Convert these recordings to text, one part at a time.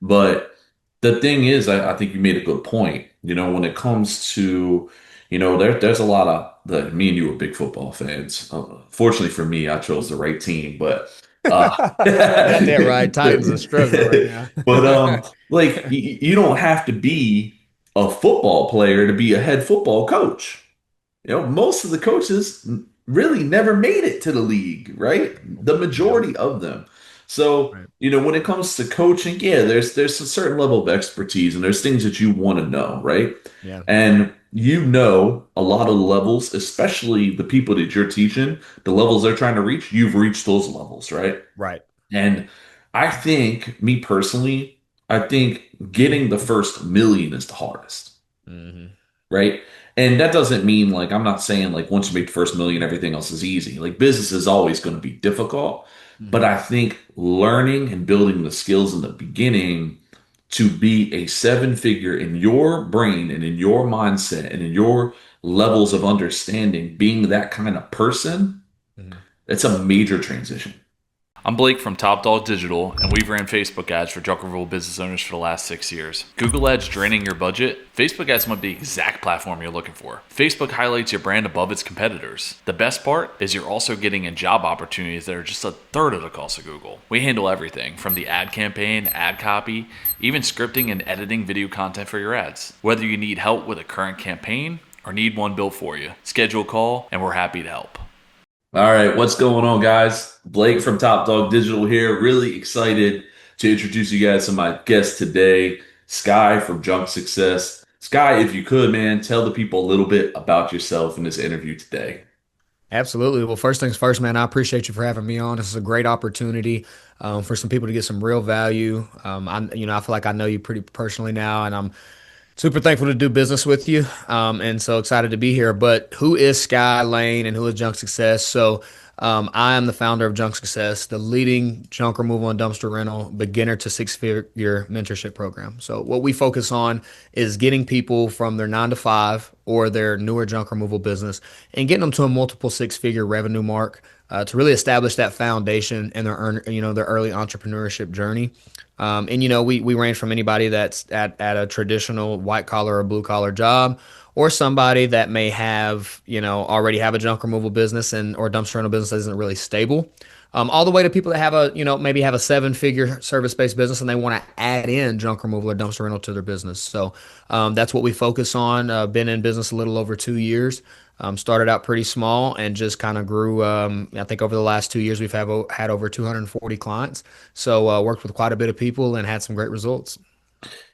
But the thing is, I think you made a good point. When it comes to, there's a lot of me and you are big football fans. Fortunately for me, I chose the right team, but uh, Got that right. Titans are struggling right now. like you don't have to be a football player to be a head football coach. Most of the coaches really never made it to the league, right? The Yeah. majority of them. So, Right. when it comes to coaching, yeah, there's a certain level of expertise and there's things that you want to know, right? Yeah. And a lot of the levels, especially the people that you're teaching, the levels they're trying to reach, you've reached those levels, right? Right. And I think, me personally, I think getting the first million is the hardest, Hmm. right? And that doesn't mean like I'm not saying like once you make the first million, everything else is easy. Like business is always going to be difficult, but Hmm. I think learning and building the skills in the beginning to be a seven figure in your brain and in your mindset and in your levels of understanding, being that kind of person, Hmm. it's a major transition. I'm Blake from Top Dog Digital, and we've ran Facebook ads for Junkerville business owners for the last 6 years. Google ads draining your budget? Facebook ads might be the exact platform you're looking for. Facebook highlights your brand above its competitors. The best part is you're also getting in job opportunities that are just a third of the cost of Google. We handle everything from the ad campaign, ad copy, even scripting and editing video content for your ads. Whether you need help with a current campaign or need one built for you, schedule a call and we're happy to help. All right, what's going on, guys? Blake from Top Dog Digital here. Really excited to introduce you guys to my guest today, Sky from Junk Success. Sky, if you could, man, tell the people a little bit about yourself in this interview today. Absolutely. Well, first things first, man, I appreciate you for having me on. This is a great opportunity for some people to get some real value. I feel like I know you pretty personally now, and I'm super thankful to do business with you. And so excited to be here. But who is Sky Lane and who is Junk Success? I am the founder of Junk Success, the leading junk removal and dumpster rental beginner to six-figure mentorship program. So what we focus on is getting people from their 9 to 5 or their newer junk removal business and getting them to a multiple six-figure revenue mark to really establish that foundation in their early entrepreneurship journey. We range from anybody that's at a traditional white collar or blue collar job, or somebody that may have, already have a junk removal business and or dumpster rental business that isn't really stable. All the way to people that have maybe have a seven-figure service-based business and they want to add in junk removal or dumpster rental to their business. That's what we focus on. Been in business a little over 2 years. Started out pretty small and just kind of grew. I think over the last 2 years, we've had over 240 clients. Worked with quite a bit of people and had some great results.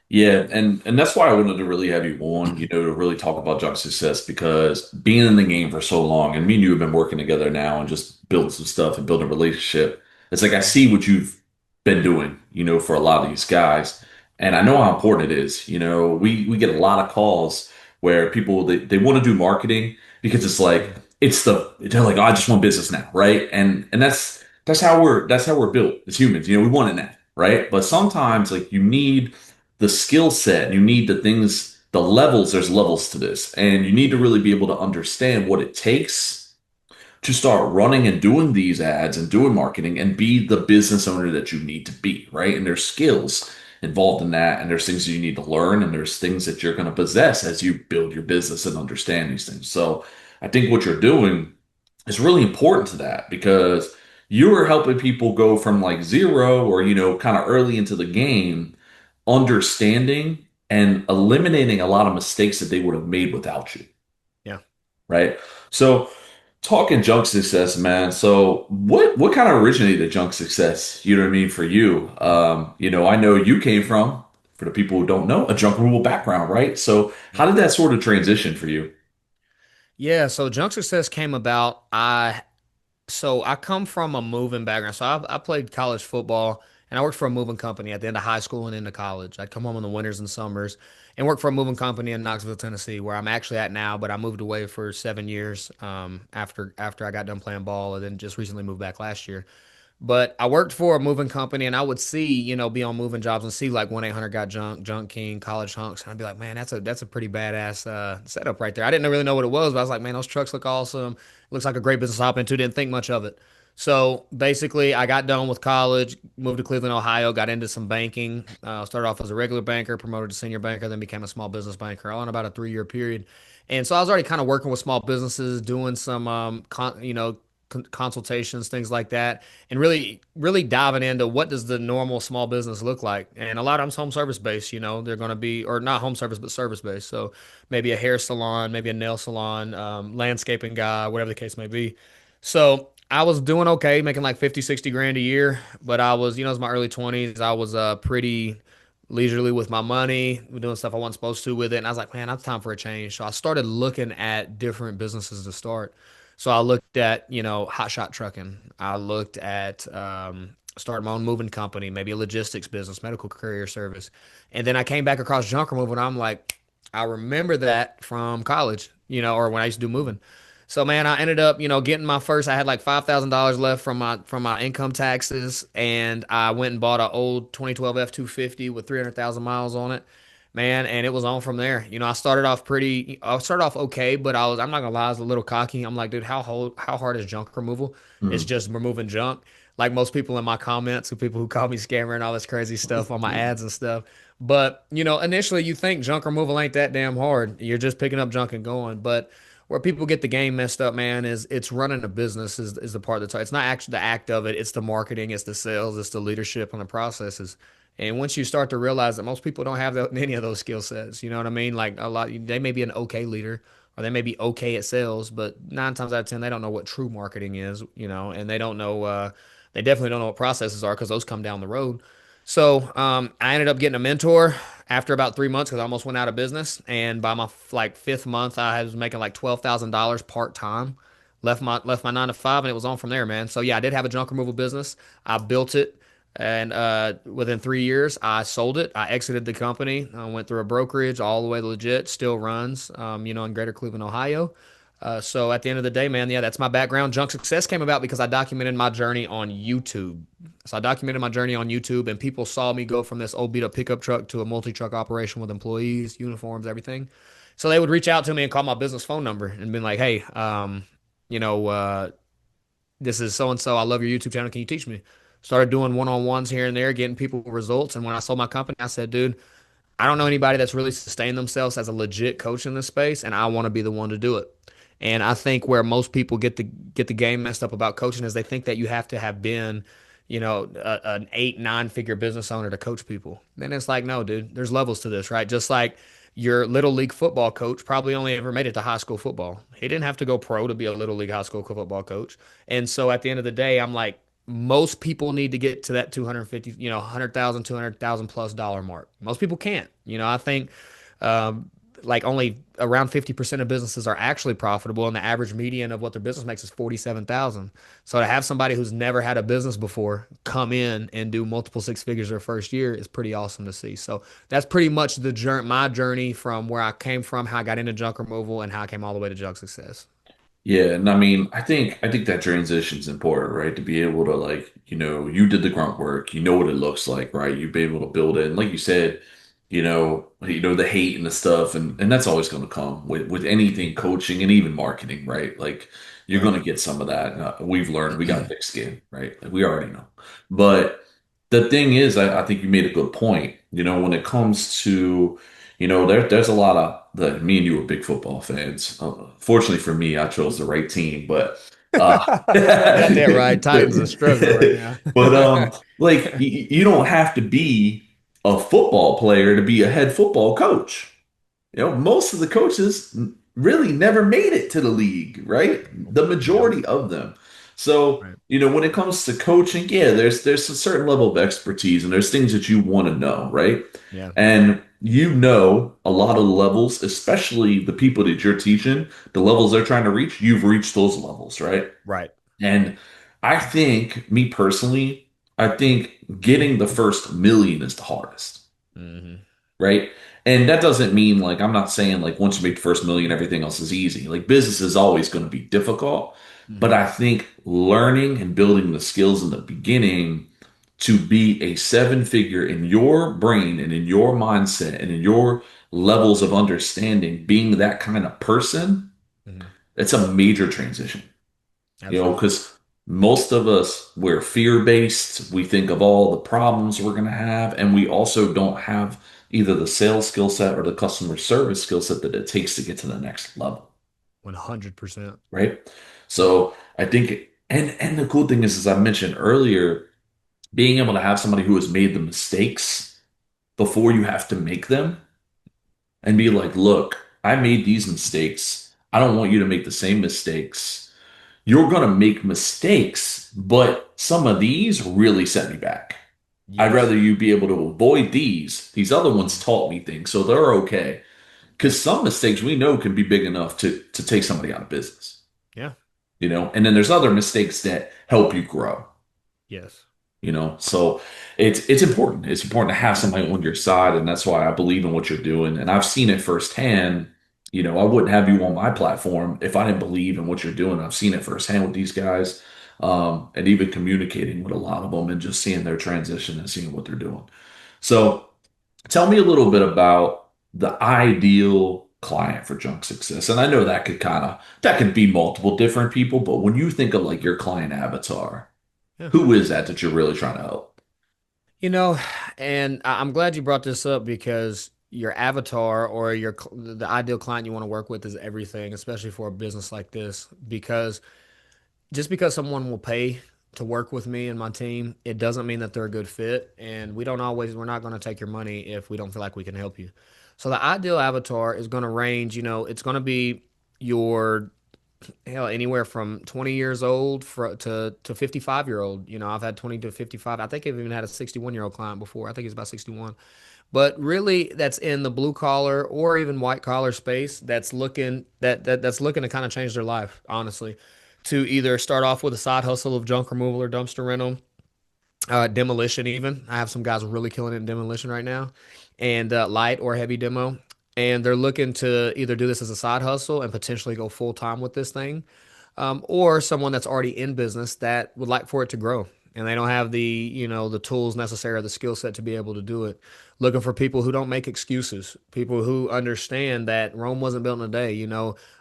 Yeah, and that's why I wanted to really have you on, to really talk about Junk Success because being in the game for so long, and me and you have been working together now and just building some stuff and building a relationship. It's like I see what you've been doing, for a lot of these guys, and I know how important it is. We get a lot of calls where people they want to do marketing because it's like they're like, oh, I just want business now, right? And that's how we're built as humans. We want it now, right? But sometimes like you need the skill set, you need the things, the levels, there's levels to this. And you need to really be able to understand what it takes to start running and doing these ads and doing marketing and be the business owner that you need to be, right? And there's skills involved in that, and there's things that you need to learn, and there's things that you're going to possess as you build your business and understand these things. So I think what you're doing is really important to that because you are helping people go from like zero or, kind of early into the game understanding and eliminating a lot of mistakes that they would have made without you, Yeah. right? So, talking junk success, man. So, what kind of originated junk success? You know what I mean for you? I know you came from, for the people who don't know, a junk removal background, right? So, how Yep. did that sort of transition for you? Yeah. So Junk Success came about. I come from a moving background. I played college football and I worked for a moving company at the end of high school and into college. I'd come home in the winters and summers and work for a moving company in Knoxville, Tennessee, where I'm actually at now, but I moved away for 7 years after I got done playing ball and then just recently moved back last year. But I worked for a moving company and I would see, be on moving jobs and see like 1-800 got junk, Junk King, college hunks. And I'd be like, man, that's a pretty badass setup right there. I didn't really know what it was, but I was like, man, those trucks look awesome. Looks like a great business to hop into. Didn't think much of it. So basically, I got done with college, moved to Cleveland, Ohio, got into some banking. Started off as a regular banker, promoted to senior banker, then became a small business banker, all in about a 3 year period. And so I was already kind of working with small businesses, doing some, consultations, things like that, and really diving into what does the normal small business look like. And a lot of them's home service based. They're going to be, or not home service, but service based. So maybe a hair salon, maybe a nail salon, landscaping guy, whatever the case may be. So I was doing okay, making like 50, 60 grand a year, but I was, it was my early 20s. I was pretty leisurely with my money, doing stuff I wasn't supposed to with it. And I was like, man, it's time for a change. So I started looking at different businesses to start. So I looked at, hot shot trucking. I looked at starting my own moving company, maybe a logistics business, medical courier service. And then I came back across junk removal and I'm like, I remember that from college, or when I used to do moving. So man, I ended up, getting my first. I had like $5,000 left from my income taxes, and I went and bought an old 2012 F-250 with 300,000 miles on it, man. And it was on from there. I started off okay, but I'm not gonna lie, I was a little cocky. I'm like, dude, how hard is junk removal? It's Mm. just removing junk. Like most people in my comments, who people who call me scammer and all this crazy stuff on my ads and stuff. But initially you think junk removal ain't that damn hard. You're just picking up junk and going, but where people get the game messed up, man, is it's running a business is the part that's hard. It's not actually the act of it, it's the marketing, it's the sales, it's the leadership and the processes. And once you start to realize that most people don't have any of those skill sets, you know what I mean? Like a lot, they may be an okay leader or they may be okay at sales, but 9 times out of 10, they don't know what true marketing is, and they don't know, they definitely don't know what processes are because those come down the road. So I ended up getting a mentor after about 3 months because I almost went out of business. And by my like fifth month, I was making like $12,000 part time. Left my 9 to 5, and it was on from there, man. So yeah, I did have a junk removal business. I built it, and within 3 years, I sold it. I exited the company. I went through a brokerage all the way to legit. Still runs, in Greater Cleveland, Ohio. So at the end of the day, man, yeah, that's my background. Junk Success came about because I documented my journey on YouTube. So I documented my journey on YouTube, and people saw me go from this old beat up pickup truck to a multi truck operation with employees, uniforms, everything. So they would reach out to me and call my business phone number and be like, "Hey, you know, uh, this is so and so. I love your YouTube channel. Can you teach me?" Started doing one on ones here and there, getting people results. And when I sold my company, I said, "Dude, I don't know anybody that's really sustained themselves as a legit coach in this space, and I want to be the one to do it." And I think where most people get the game messed up about coaching is they think that you have to have been, an 8, 9 figure business owner to coach people. And it's like, no, dude, there's levels to this, right? Just like your little league football coach probably only ever made it to high school football. He didn't have to go pro to be a little league high school football coach. And so at the end of the day, I'm like, most people need to get to that 250, 100,000, 200,000 plus dollar mark. Most people can't. I think um, like only around 50% of businesses are actually profitable, and the average median of what their business makes is 47,000. So to have somebody who's never had a business before come in and do multiple six figures their first year is pretty awesome to see. So that's pretty much my journey from where I came from, how I got into junk removal, and how I came all the way to junk success. Yeah, and I mean, I think that transition's important, right? To be able to like, you did the grunt work, you know what it looks like, right? You've been able to build it. And like you said, the hate and the stuff, and that's always going to come with anything coaching and even marketing, right? Like you're going Right. to get some of that. We've learned we got thick skin, right? Like we already know. But the thing is, I think you made a good point. When it comes to, there's a lot of me and you were big football fans. Fortunately for me, I chose the right team, but uh, Got that right. Titans are struggling right now. but like you don't have to be a football player to be a head football coach. Most of the coaches really never made it to the league, right? The Yeah. majority of them. So, Right. when it comes to coaching, yeah, there's a certain level of expertise and there's things that you want to know, right? Yeah. And a lot of the levels, especially the people that you're teaching, the levels they're trying to reach, you've reached those levels, right? Right. And I think, me personally, I think getting the first million is the hardest, Hmm. right? And that doesn't mean like I'm not saying like once you make the first million, everything else is easy. Like business is always going to be difficult, but Hmm. I think learning and building the skills in the beginning to be a seven figure in your brain and in your mindset and in your levels of understanding, being that kind of person, Hmm. it's a major transition. Absolutely. Because Most of us, we're fear-based. We think of all the problems we're going to have, and we also don't have either the sales skill set or the customer service skill set that it takes to get to the next level, 100%. right? So I think, and the cool thing is, as I mentioned earlier, being able to have somebody who has made the mistakes before you have to make them and be like, look, I made these mistakes. I don't want you to make the same mistakes. You're going to make mistakes, but some of these really set me back. I'd Yes. rather you be able to avoid these. These other ones taught me things, so they're okay. Yep. Because some mistakes we know can be big enough to take somebody out of business, Yeah. And then there's other mistakes that help you grow. Yes. So it's important. It's important to have somebody on your side, and that's why I believe in what you're doing. And I've seen it firsthand. I wouldn't have you on my platform if I didn't believe in what you're doing. I've seen it firsthand with these guys, and even communicating with a lot of them and just seeing their transition and seeing what they're doing. So tell me a little bit about the ideal client for junk success. And I know that could be multiple different people, but when you think of like your client avatar, Yeah. who is that you're really trying to help? You know, and I'm glad you brought this up because your avatar or the ideal client you want to work with is everything, especially for a business like this. Because just because someone will pay to work with me and my team, it doesn't mean that they're a good fit. And we're not going to take your money if we don't feel like we can help you. So the ideal avatar is going to range, it's going to be your hell anywhere from 20 years old to 55-year old. I've had 20 to 55. I think I've even had a 61-year-old client before. I think he's about 61. But really, that's in the blue collar or even white collar space that's looking to kind of change their life, honestly, to either start off with a side hustle of junk removal or dumpster rental, demolition even. I have some guys really killing it in demolition right now, and light or heavy demo. And they're looking to either do this as a side hustle and potentially go full time with this thing, or someone that's already in business that would like for it to grow and they don't have the tools necessary or the skill set to be able to do it. Looking for people who don't make excuses, people who understand that Rome wasn't built in a day.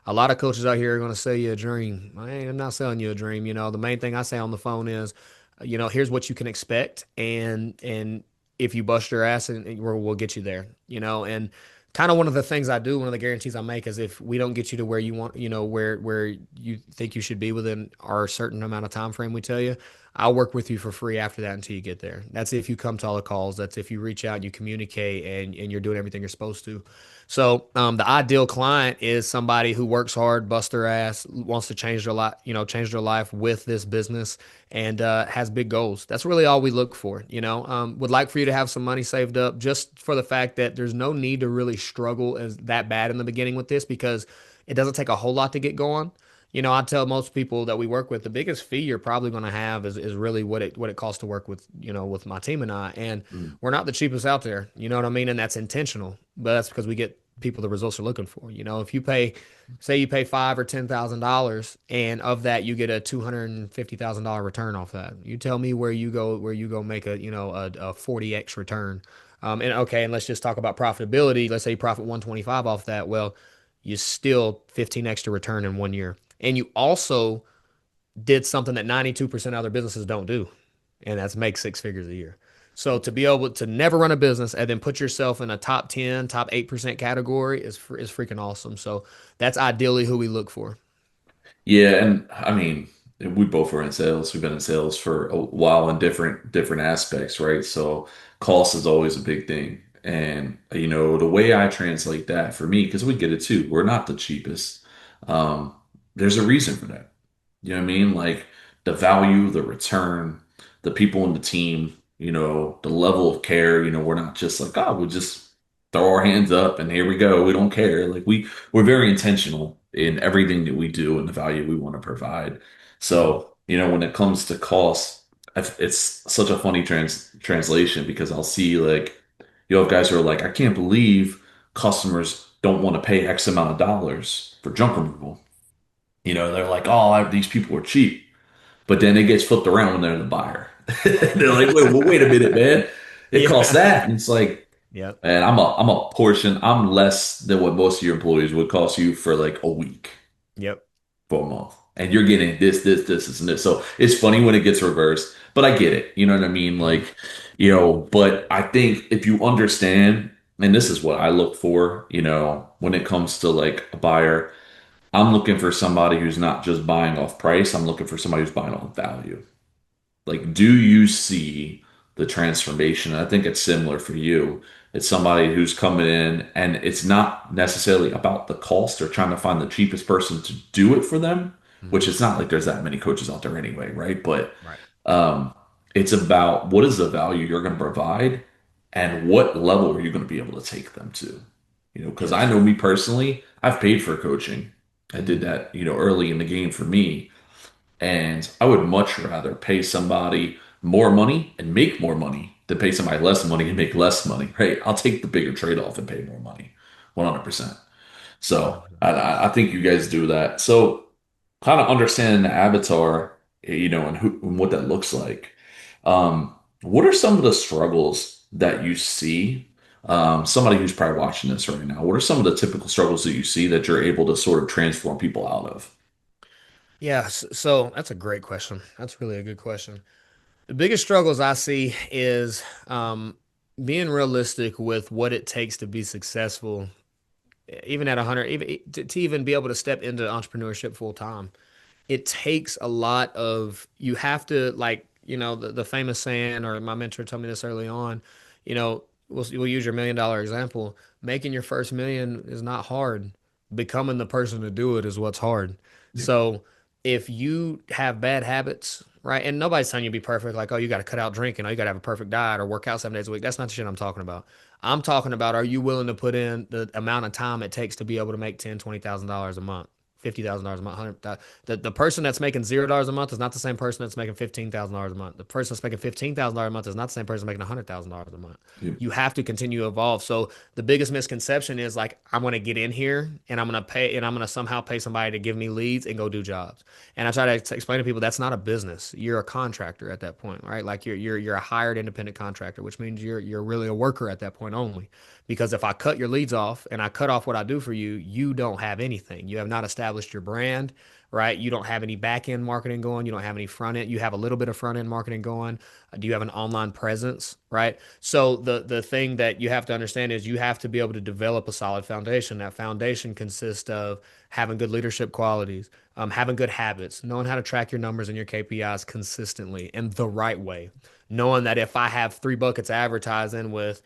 A lot of coaches out here are going to sell you a dream. I'm not selling you a dream. The main thing I say on the phone is, here's what you can expect, and if you bust your ass, and we'll get you there. And kind of one of the things I do, one of the guarantees I make is if we don't get you to where you want, where you think you should be within our certain amount of time frame we tell you, I'll work with you for free after that until you get there. That's if you come to all the calls. That's if you reach out and you communicate and you're doing everything you're supposed to. So the ideal client is somebody who works hard, busts their ass, wants to change their life, change their life with this business, and has big goals. That's really all we look for. Would like for you to have some money saved up just for the fact that there's no need to really struggle as that bad in the beginning with this because it doesn't take a whole lot to get going. I tell most people that we work with the biggest fee you're probably going to have is really what it costs to work with with my team and I, and Mm. we're not the cheapest out there. You know what I mean? And that's intentional, but that's because we get people the results they're looking for. If you pay, say you pay $5,000 or $10,000, and of that you get a $250,000 return off that. You tell me where you go make a 40x return. And okay, and let's just talk about profitability. Let's say you profit 125 off that. Well, you still 15 extra return in 1 year. And you also did something that 92% of other businesses don't do, and that's make six figures a year. So to be able to never run a business and then put yourself in a top 10, top 8% category is freaking awesome. So that's ideally who we look for. Yeah, and I mean, we both were in sales. We've been in sales for a while in different aspects, right? So cost is always a big thing. And the way I translate that for me, because we get it too, we're not the cheapest. Um, there's a reason for that. You know what I mean? Like the value, the return, the people in the team, the level of care, we're not just like, oh, we'll just throw our hands up and here we go. We don't care. Like we're very intentional in everything that we do and the value we want to provide. Mhm. So, when it comes to cost, it's such a funny translation because I'll see like you have guys who are like, I can't believe customers don't want to pay X amount of dollars for junk removal. They're like, oh, these people are cheap. But then it gets flipped around when they're the buyer. They're like, wait a minute, man. It costs Yeah. that. And it's like, Yep. man, I'm a portion. I'm less than what most of your employees would cost you for like a week Yep. for a month. and you're getting this, and this. So it's funny when it gets reversed, but I get it. You know what I mean? Mhm. Like, but I think if you understand, and this is what I look for, when it comes to like a buyer, I'm looking for somebody who's not just buying off price. I'm looking for somebody who's buying off value. Like, do you see the transformation? I think it's similar for you. It's somebody who's coming in and it's not necessarily about the cost. They're trying to find the cheapest person to do it for them, which Mhm. it's not like there's that many coaches out there anyway, right? But Right. um, it's about what is the value you're going to provide and what level are you going to be able to take them to? Because I Yes. know me personally, I've paid for coaching. I did Mhm. that, early in the game for me. And I would much rather pay somebody more money and make more money than pay somebody less money and make less money, right? I'll take the bigger trade-off and pay more money, 100%. So 100%. I think you guys do that. So kind of understanding the avatar, and what that looks like. What are some of the struggles that you see? Somebody who's probably watching this right now, what are some of the typical struggles that you see that you're able to sort of transform people out of? Yeah, so that's a great question. That's really a good question. The biggest struggles I see is being realistic with what it takes to be successful, even at 100, even to even be able to step into entrepreneurship full time. It takes a lot of, you have to, like, the famous saying, or my mentor told me this early on, we'll use your $1 million example. Making your first million is not hard. Becoming the person to do it is what's hard. Yeah. So if you have bad habits, right, and nobody's telling you to be perfect, like, oh, you got to cut out drinking, oh, you got to have a perfect diet or work out 7 days a week. That's not the shit I'm talking about. I'm talking about, are you willing to put in the amount of time it takes to be able to make $10,000, $20,000 a month? $50,000 a month, 100. The person that's making $0 a month is not the same person that's making $15,000 a month. The person that's making $15,000 a month is not the same person making $100,000 a month. Yeah. You have to continue to evolve. So the biggest misconception is like, I'm going to get in here and I'm going to pay, and I'm going to somehow pay somebody to give me leads and go do jobs. And I try to explain to people that's not a business. You're a contractor at that point, right? Like you're a hired independent contractor, which means you're really a worker at that point only. Because if I cut your leads off and I cut off what I do for you, you don't have anything. You have not established your brand, right? You don't have any back end marketing going. You don't have any front end. You have a little bit of front end marketing going. Do you have an online presence, right? So the thing that you have to understand is you have to be able to develop a solid foundation. That foundation consists of having good leadership qualities, having good habits, knowing how to track your numbers and your KPIs consistently in the right way, knowing that if I have 3 buckets advertising with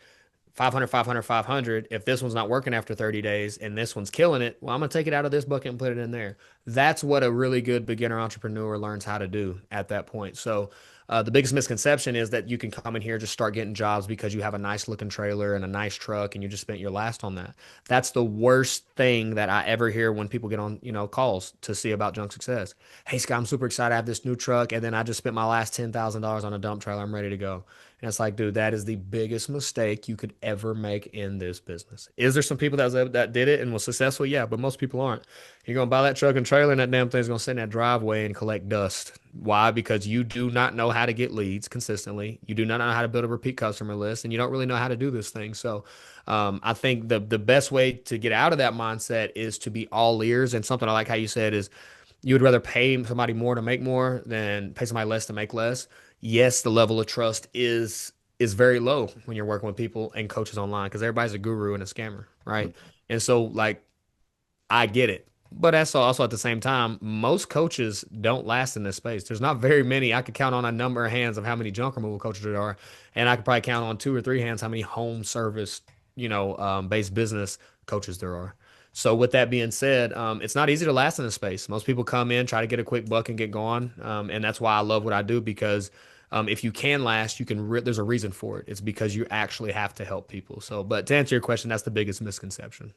500, 500, 500. If this one's not working after 30 days and this one's killing it, well, I'm going to take it out of this bucket and put it in there. That's what a really good beginner entrepreneur learns how to do at that point. So, the biggest misconception is that you can come in here, just start getting jobs because you have a nice looking trailer and a nice truck and you just spent your last on that. That's the worst thing that I ever hear when people get on, calls to see about junk success. Hey, Scott, I'm super excited. I have this new truck and then I just spent my last $10,000 on a dump trailer. I'm ready to go. And it's like, dude, that is the biggest mistake you could ever make in this business. Is there some people that did it and was successful? Yeah, but most people aren't. You're gonna buy that truck and trailer, and that damn thing's gonna sit in that driveway and collect dust. Why? Because you do not know how to get leads consistently. You do not know how to build a repeat customer list, and you don't really know how to do this thing. So, I think the best way to get out of that mindset is to be all ears. And something I like how you said is you would rather pay somebody more to make more than pay somebody less to make less. Yes, the level of trust is very low when you're working with people and coaches online because everybody's a guru and a scammer, right? And so like I get it. But that's also at the same time, most coaches don't last in this space. There's not very many. I could count on a number of hands of how many junk removal coaches there are, and I could probably count on 2 or 3 hands how many home service, based business coaches there are. So with that being said, it's not easy to last in this space. Most people come in, try to get a quick buck and get gone, and that's why I love what I do because if you can last, you can. There's a reason for it. It's because you actually have to help people. So, but to answer your question, that's the biggest misconception.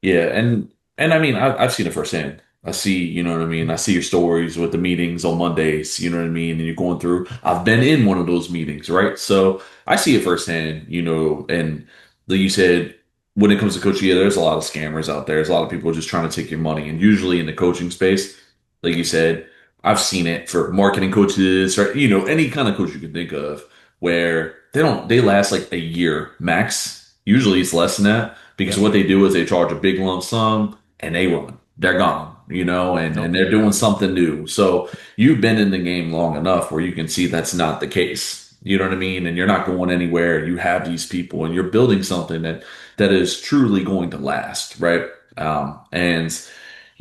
Yeah, and I mean, I've seen it firsthand. I see, you know what I mean? I see your stories with the meetings on Mondays, you know what I mean? And you're going through. I've been in one of those meetings, right? So I see it firsthand, and like you said, when it comes to coaching, yeah, there's a lot of scammers out there. There's a lot of people just trying to take your money. And usually in the coaching space, like you said, I've seen it for marketing coaches, right? Any kind of coach you can think of where they last like a year max. Usually it's less than that because Yep. what they do is they charge a big lump sum and they run. They're gone. Nope. and they're doing something new. So you've been in the game long enough where you can see that's not the case. You know what I mean? And you're not going anywhere. You have these people and you're building something that is truly going to last, right? And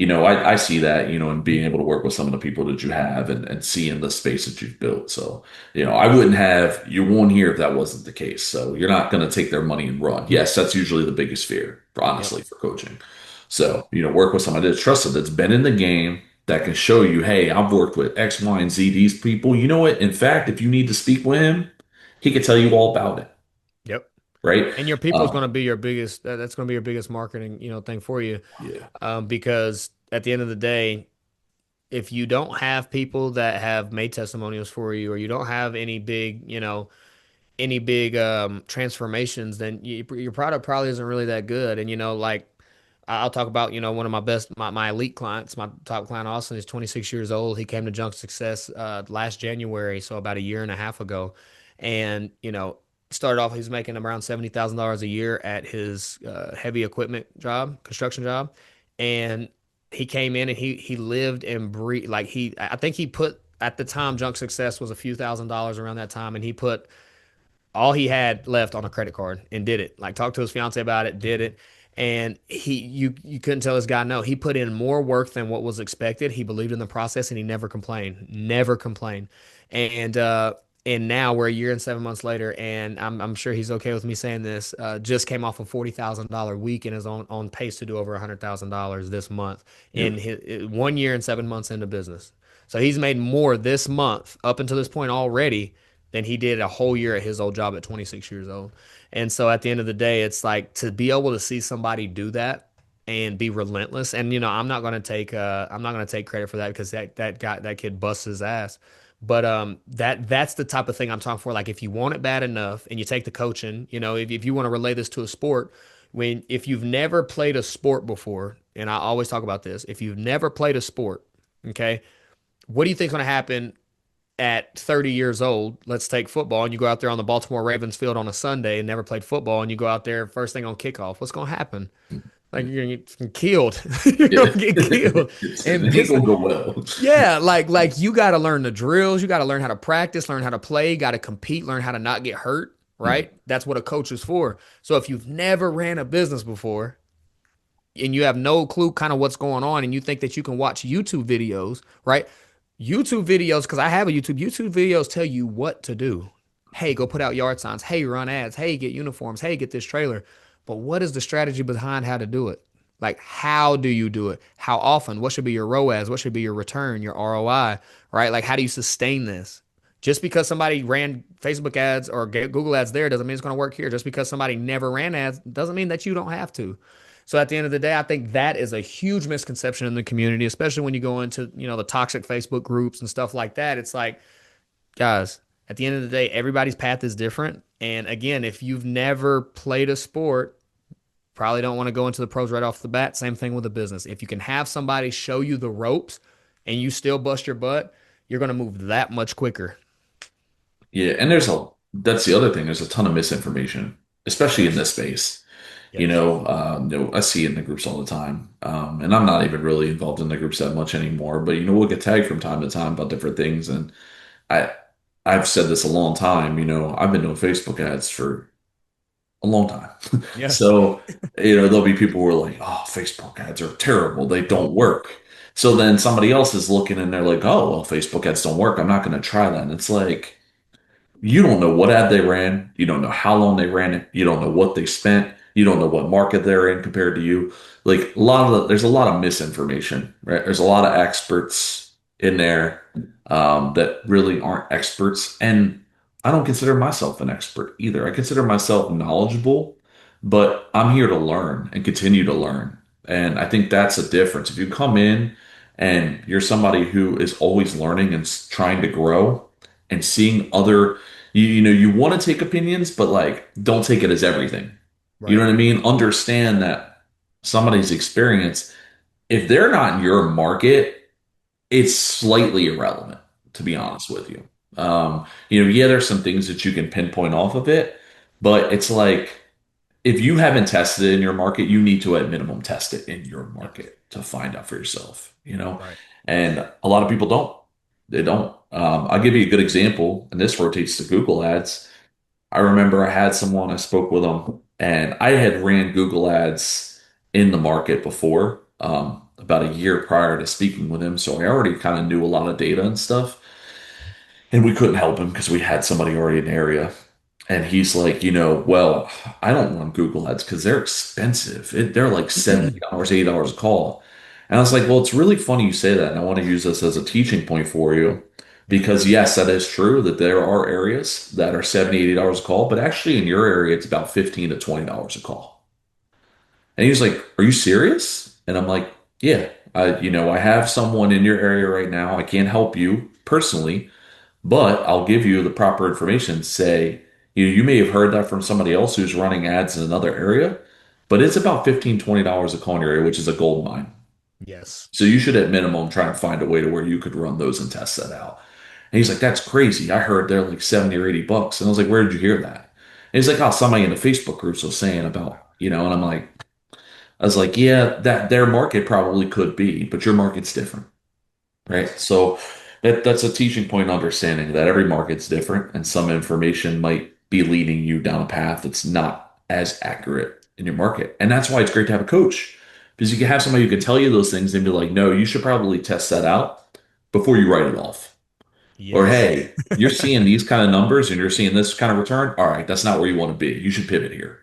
I see that, and being able to work with some of the people that you have and seeing the space that you've built. So, I wouldn't have you won here if that wasn't the case. So you're not going to take their money and run. Yes, that's usually the biggest fear, Yep. honestly, for coaching. So, work with somebody that's trusted, that's been in the game, that can show you, hey, I've worked with X, Y, and Z, these people. You know what? In fact, if you need to speak with him, he can tell you all about it, Yep. right? And your people is Um, going to be your biggest. That's going to be your biggest marketing, thing for you. yeah, Because at the end of the day, if you don't have people that have made testimonials for you, or you don't have any big transformations, then your product probably isn't really that good. And like I'll talk about one of my elite clients, my top client Austin is 26 years old. He came to Junk Success last January, so about a year and a half ago, and started off he's making around $70,000 a year at his heavy equipment job, construction job, and he came in and he lived and breathed like I think he put at the time Junk Success was a few $1,000s around that time, and he put all he had left on a credit card and did it. Like talked to his fiance about it, did it. And you couldn't tell this guy no. He put in more work than what was expected. He believed in the process and he never complained. Never complained. And now we're a year and 7 months later, and I'm sure he's okay with me saying this. Just came off a $40,000 week and is on pace to do over $100,000 this month yeah, in 1 year and 7 months into business. So he's made more this month up until this point already than he did a whole year at his old job at 26 years old. And so at the end of the day, it's like to be able to see somebody do that and be relentless. And I'm not gonna take credit for that because that kid busts his ass. But that's the type of thing I'm talking for. Like if you want it bad enough and you take the coaching, if you want to relay this to a sport, if you've never played a sport before, and I always talk about this, if you've never played a sport, okay, what do you think's going to happen at 30 years old? Let's take football, and you go out there on the Baltimore Ravens field on a Sunday and never played football, and you go out there first thing on kickoff. What's going to happen? Like you're gonna get killed. You're yeah. gonna get killed. It And ain't just gonna go well. yeah, like you got to learn the drills. You got to learn how to practice, learn how to play, got to compete, learn how to not get hurt. Right? That's what a coach is for. So if you've never ran a business before and you have no clue kind of what's going on, and you think that you can watch YouTube videos, right? YouTube videos, because I have a YouTube videos tell you what to do. Hey, go put out yard signs. Hey, run ads. Hey, get uniforms. Hey, get this trailer. But what is the strategy behind how to do it? Like, how do you do it? How often? What should be your ROAS? What should be your return, your ROI, right? Like, how do you sustain this? Just because somebody ran Facebook ads or Google ads there doesn't mean it's going to work here. Just because somebody never ran ads doesn't mean that you don't have to. So at the end of the day, I think that is a huge misconception in the community, especially when you go into, the toxic Facebook groups and stuff like that. It's like, guys, at the end of the day, everybody's path is different. And again, if you've never played a sport, probably don't want to go into the pros right off the bat. Same thing with a business. If you can have somebody show you the ropes and you still bust your butt, you're going to move that much quicker. Yeah, and that's the other thing. There's a ton of misinformation, especially in this space. Yes. I see it in the groups all the time. And I'm not even really involved in the groups that much anymore, but we'll get tagged from time to time about different things. And I I've said this a long time, I've been doing Facebook ads for a long time. Yes. So, there'll be people who are like, oh, Facebook ads are terrible. They don't work. So then somebody else is looking and they're like, oh, well, Facebook ads don't work. I'm not going to try that. And it's like, you don't know what ad they ran. You don't know how long they ran it. You don't know what they spent. You don't know what market they're in compared to you. Like there's a lot of misinformation, right? There's a lot of experts in there that really aren't experts. And I don't consider myself an expert either. I consider myself knowledgeable, but I'm here to learn and continue to learn. And I think that's a difference. If you come in and you're somebody who is always learning and trying to grow and seeing other you want to take opinions, but like don't take it as everything. You know Right. what I mean? Understand that somebody's experience, if they're not in your market, it's slightly irrelevant, to be honest with you. Yeah, there's some things that you can pinpoint off of it, but it's like if you haven't tested it in your market, you need to at minimum test it in your Yes. market to find out for yourself, you know? Right. And a lot of people don't. They don't. I'll give you a good example, and this rotates to Google ads. I remember I had someone, I spoke with them, and I had ran Google ads in the market before, about a year prior to speaking with him. So I already kind of knew a lot of data and stuff. And we couldn't help him because we had somebody already in the area. And he's like, well, I don't run Google ads because they're expensive. They're like $70, $80 a call. And I was like, well, it's really funny you say that. And I want to use this as a teaching point for you Mhm. because yes, that is true that there are areas that are $70, $80 a call, but actually in your area, it's about 15 to $20 a call. And he was like, are you serious? And I'm like, yeah, I have someone in your area right now. I can't help you personally, but I'll give you the proper information. Say, you may have heard that from somebody else who's running ads in another area, but it's about $15, $20 a call in your area, which is a gold mine. Yes. So you should at minimum try and find a way to where you could run those and test that out. And he's like, that's crazy. I heard they're like 70 or $80. And I was like, where did you hear that? And he's like, oh, somebody in the Facebook groups was saying about, and I'm like, I was like, yeah, that their market probably could be, but your market's different. Right. Yes. So that's a teaching point, understanding that every market's different and some information might be leading you down a path that's not as accurate in your market. And that's why it's great to have a coach because you can have somebody who can tell you those things and be like, no, you should probably test that out before you write it off. Or, Yes. hey, you're seeing these kind of numbers and you're seeing this kind of return. All right, that's not where you want to be. You should pivot here,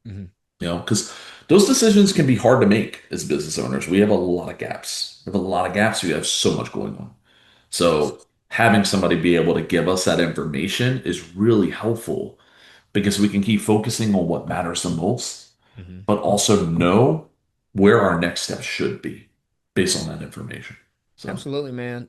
Mhm. because those decisions can be hard to make as business owners. We have a lot of gaps. We have a lot of gaps. We have so much going on. Yes. So having somebody be able to give us that information is really helpful because we can keep focusing on what matters the most, Mhm. but also know where our next steps should be based on that information. So, Absolutely, man.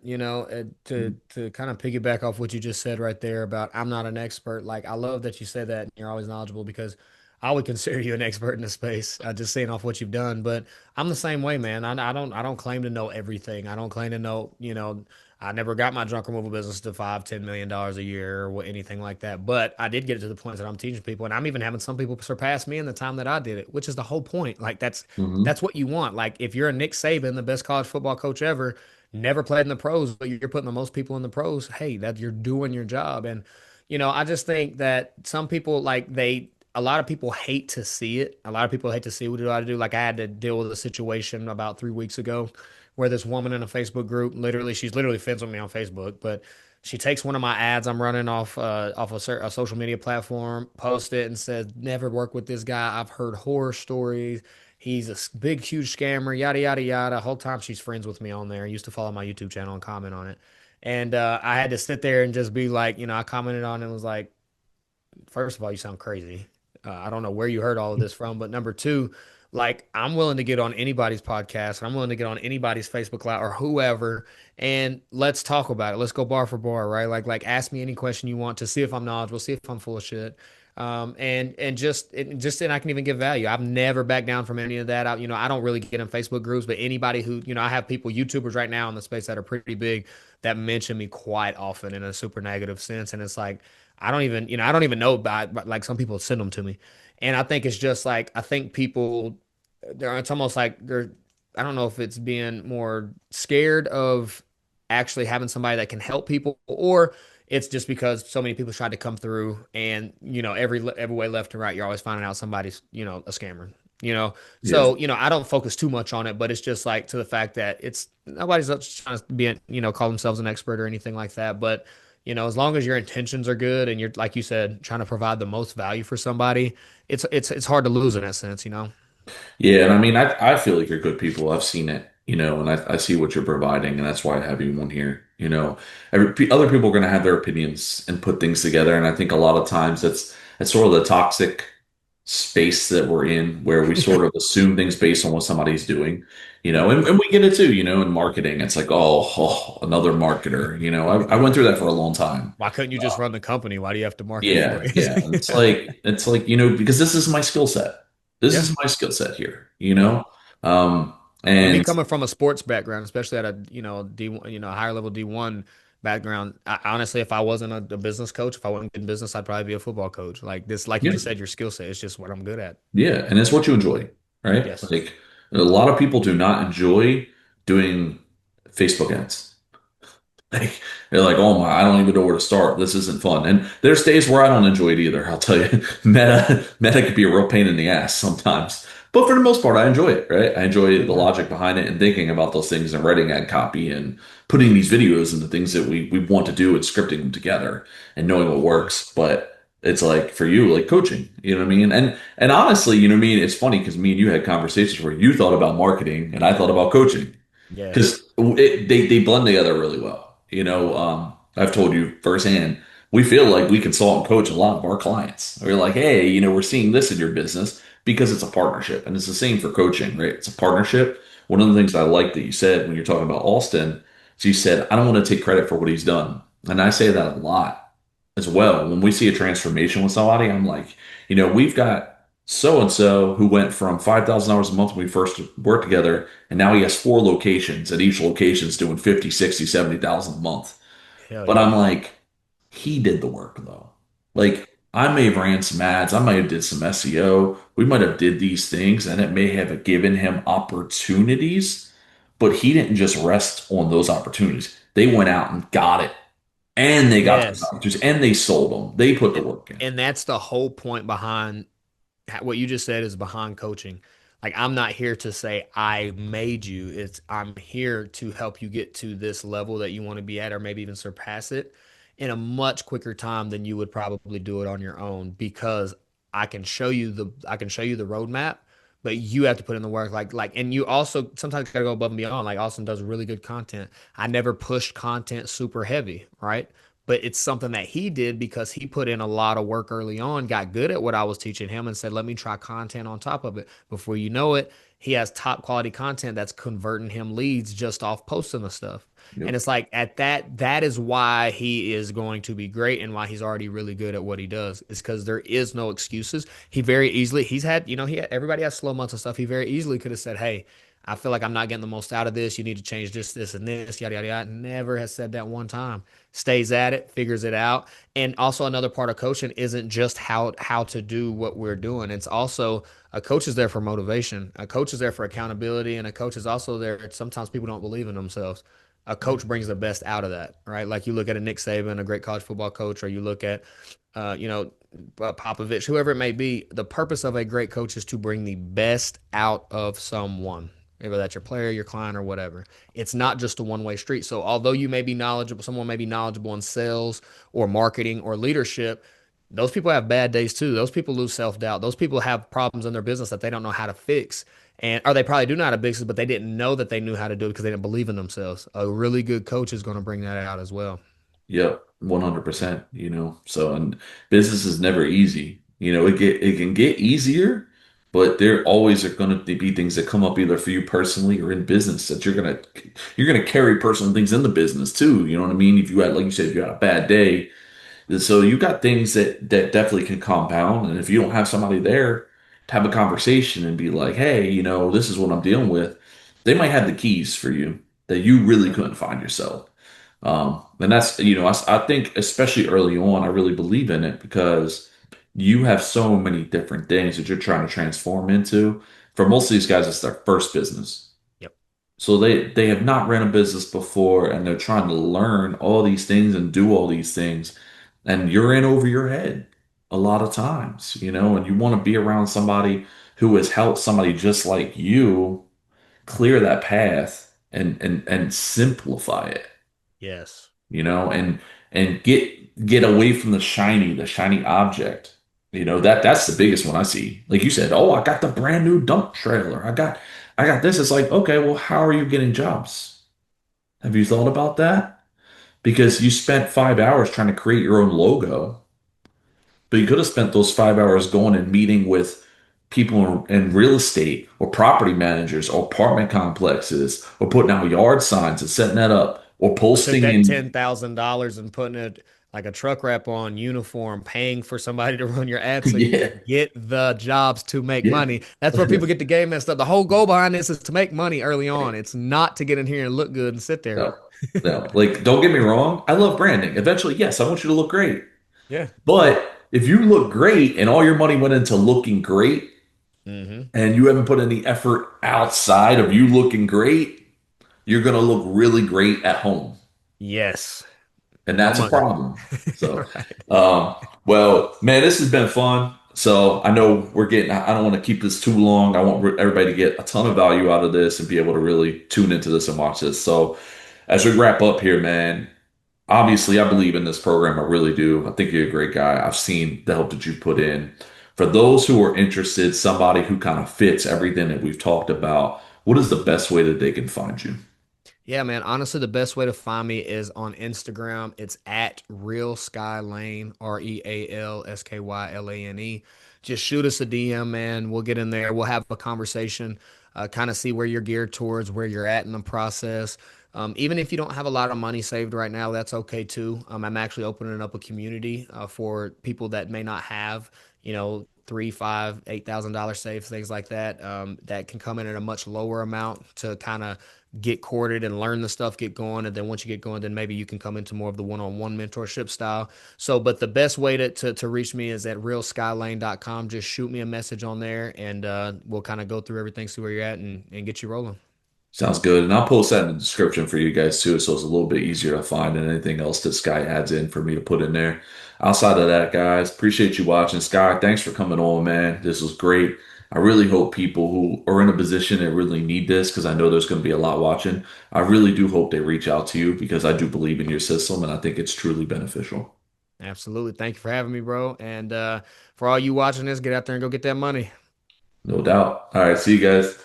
To kind of piggyback off what you just said right there about I'm not an expert. Like I love that you said that and you're always knowledgeable because I would consider you an expert in the space, just seeing off what you've done. But I'm the same way, man. I don't claim to know everything. I don't claim to know, I never got my junk removal business to $5, $10 million a year or anything like that. But I did get it to the point that I'm teaching people, and I'm even having some people surpass me in the time that I did it, which is the whole point. Like mhm. that's what you want. Like if you're a Nick Saban, the best college football coach ever, never played in the pros, but you're putting the most people in the pros. Hey, that you're doing your job. And, I just think that some people a lot of people hate to see it. A lot of people hate to see what do I do. Like I had to deal with a situation about 3 weeks ago where this woman in a Facebook group, she's literally friends with me on Facebook, but she takes one of my ads I'm running off a social media platform, post it, and says, "Never work with this guy. I've heard horror stories. He's a big, huge scammer, yada, yada, yada." Whole time she's friends with me on there. Used to follow my YouTube channel and comment on it. And I had to sit there and just be like, I commented on it and was like, first of all, you sound crazy. I don't know where you heard all of this from, but number two, like I'm willing to get on anybody's podcast and I'm willing to get on anybody's Facebook Live or whoever, and let's talk about it. Let's go bar for bar, right? Like ask me any question you want to see if I'm knowledgeable, see if I'm full of shit. And I can even give value. I've never backed down from any of that. I don't really get in Facebook groups, but anybody who, I have people, YouTubers right now in the space that are pretty big that mention me quite often in a super negative sense. And it's like, I don't even know about, but like some people send them to me. And I think it's just like, I think people, it's almost like I don't know if it's being more scared of actually having somebody that can help people, or it's just because so many people tried to come through and, every way left and right, you're always finding out somebody's, a scammer. Yeah. So I don't focus too much on it, but it's just like to the fact that it's nobody's up trying to be, call themselves an expert or anything like that. But as long as your intentions are good and you're, like you said, trying to provide the most value for somebody, it's hard to lose in that sense. Yeah, and I mean, I feel like you're good people. I've seen it, and I see what you're providing, and that's why I have you on here. Other people are going to have their opinions and put things together, and I think a lot of times that's sort of the toxic space that we're in, where we sort of assume things based on what somebody's doing, and we get it too, in marketing. It's like, another marketer. I went through that for a long time. Why couldn't you just run the company? Why do you have to market for Yeah, yeah. And it? it's like, because this is my skill set. This Yeah. is my skill set Yeah. here. Um, And me and coming from a sports background, especially at a D1, a higher level D1, background. Honestly, if I wasn't a business coach, if I wasn't in business, I'd probably be a football coach. Like this, like you Yeah. just said, your skill set is just what I'm good at. Yeah. And it's what you enjoy, right? Yes. Like a lot of people do not enjoy doing Facebook ads. Like they're like, oh my, I don't even know where to start. This isn't fun. And there's days where I don't enjoy it either. I'll tell you, meta could be a real pain in the ass sometimes. But for the most part, I enjoy it, right? I enjoy the Yeah. logic behind it and thinking about those things and writing ad copy and putting these videos into things that we want to do and scripting them together and knowing what Yeah. works. But it's like for you, like coaching, you know what I mean? And honestly, you know what I mean? It's funny because me and you had conversations where you thought about marketing and I thought about coaching Yes. because they blend together really well. I've told you firsthand, we feel like we consult and coach a lot of our clients. We're like, hey, we're seeing this in your business because it's a partnership, and it's the same for coaching, right? It's a partnership. One of the things I like that you said when you're talking about Alston is you said, I don't want to take credit for what he's done, and I say that a lot as well. When we see a transformation with somebody, I'm like, we've got so and so who went from $5,000 a month when we first worked together, and now he has four locations, and each location's doing 50, 60, 70,000 a month. Hell But I'm yeah. like, he did the work though. Like I may have ran some ads, I might have did some SEO, we might have did these things, and it may have given him opportunities, but he didn't just rest on those opportunities. They went out and got it, and they got those Yes. opportunities, and they sold them. They put the And work in. and that's the whole point behind what you just said is behind coaching. Like I'm not here to say I made you. It's I'm here to help you get to this level that you want to be at or maybe even surpass it in a much quicker time than you would probably do it on your own because I can show you the roadmap, but you have to put in the work and you also sometimes gotta go above and beyond. Like Austin does really good content. I never pushed content super heavy, right? But it's something that he did because he put in a lot of work early on, got good at what I was teaching him, and said, let me try content on top of it. Before you know it, he has top quality content that's converting him leads just off posting the stuff. And Yep. it's like at that is why he is going to be great and why he's already really good at what he does. Is because there is no excuses. He very easily he's had, everybody has slow months and stuff. He very easily could have said, hey, I feel like I'm not getting the most out of this. You need to change this, this, and this, yada, yada, yada. Never has said that one time. Stays at it, figures it out. And also another part of coaching isn't just how to do what we're doing. It's also a coach is there for motivation. A coach is there for accountability, and a coach is also there. Sometimes people don't believe in themselves. A coach brings the best out of that, right? Like you look at a Nick Saban, a great college football coach, or you look at, uh, you know, Popovich, whoever it may be. The purpose of a great coach is to bring the best out of someone, whether that's your player, your client, or whatever. It's not just a one-way street. So although you may be knowledgeable, someone may be knowledgeable in sales or marketing or leadership, those people have bad days too. Those people lose self-doubt. Those people have problems in their business that they don't know how to fix. And or they probably do know how to fix it, but they didn't know that they knew how to do it because they didn't believe in themselves. A really good coach is going to bring that out as well. Yep, 100%, So, and business is never easy. It can get easier, but there always are going to be things that come up either for you personally or in business that you're going to carry personal things in the business too. You know what I mean? If you had, like you said, if you had a bad day, so you got things that definitely can compound. And if you don't have somebody there to have a conversation and be like, hey, this is what I'm dealing with, they might have the keys for you that you really Yep. couldn't find yourself. And that's, I think especially early on, I really believe in it because you have so many different things that you're trying to transform into. For most of these guys, it's their first business. Yep. So they have not ran a business before and they're trying to learn all these things and do all these things. And you're in over your head a lot of times, and you want to be around somebody who has helped somebody just like you clear that path and simplify it, Yes. and get away from the shiny object. That's the biggest one I see. Like you said, oh, I got the brand new dump trailer. I got this. It's like, okay, well, how are you getting jobs? Have you thought about that? Because you spent 5 hours trying to create your own logo, but you could have spent those 5 hours going and meeting with people in real estate or property managers or apartment complexes or putting out yard signs and setting that up or Or took posting that in. $10,000 and putting it like a truck wrap on uniform, paying for somebody to run your ad so you Yeah, can get the jobs to make yeah. money. That's where people get the game messed up. The whole goal behind this is to make money early on. It's not to get in here and look good and sit there. No. No, like, don't get me wrong. I love branding. Eventually, yes, I want you to look great. Yeah. But if you look great and all your money went into looking great Hmm. and you haven't put any effort outside of you looking great, you're going to look really great at home. Yes. And that's I'm a a problem. So, right. well, man, this has been fun. So I know I don't want to keep this too long. I want everybody to get a ton of value out of this and be able to really tune into this and watch this. So as we wrap up here, man, obviously I believe in this program. I really do. I think you're a great guy. I've seen the help that you put in. For those who are interested, somebody who kind of fits everything that we've talked about, what is the best way that they can find you? Yeah, man. Honestly, the best way to find me is on Instagram. It's at Real Sky Lane, RealSkyLane. Just shoot us a DM, man. We'll get in there. We'll have a conversation, kind of see where you're geared towards, where you're at in the process. Even if you don't have a lot of money saved right now, that's okay too. I'm actually opening up a community for people that may not have, three, five, $8,000 saves, things like that. That can come in at a much lower amount to kind of get courted and learn the stuff, get going. And then once you get going, then maybe you can come into more of the one-on-one mentorship style. So, but the best way to reach me is at realskylane.com. Just shoot me a message on there and we'll kind of go through everything, see where you're at and get you rolling. Sounds good. And I'll post that in the description for you guys too, so it's a little bit easier to find than anything else that Sky adds in for me to put in there. Outside of that, guys, appreciate you watching. Sky, thanks for coming on, man. This was great. I really hope people who are in a position that really need this, because I know there's going to be a lot watching. I really do hope they reach out to you because I do believe in your system and I think it's truly beneficial. Absolutely. Thank you for having me, bro. And for all you watching this, get out there and go get that money. No doubt. All right, see you guys.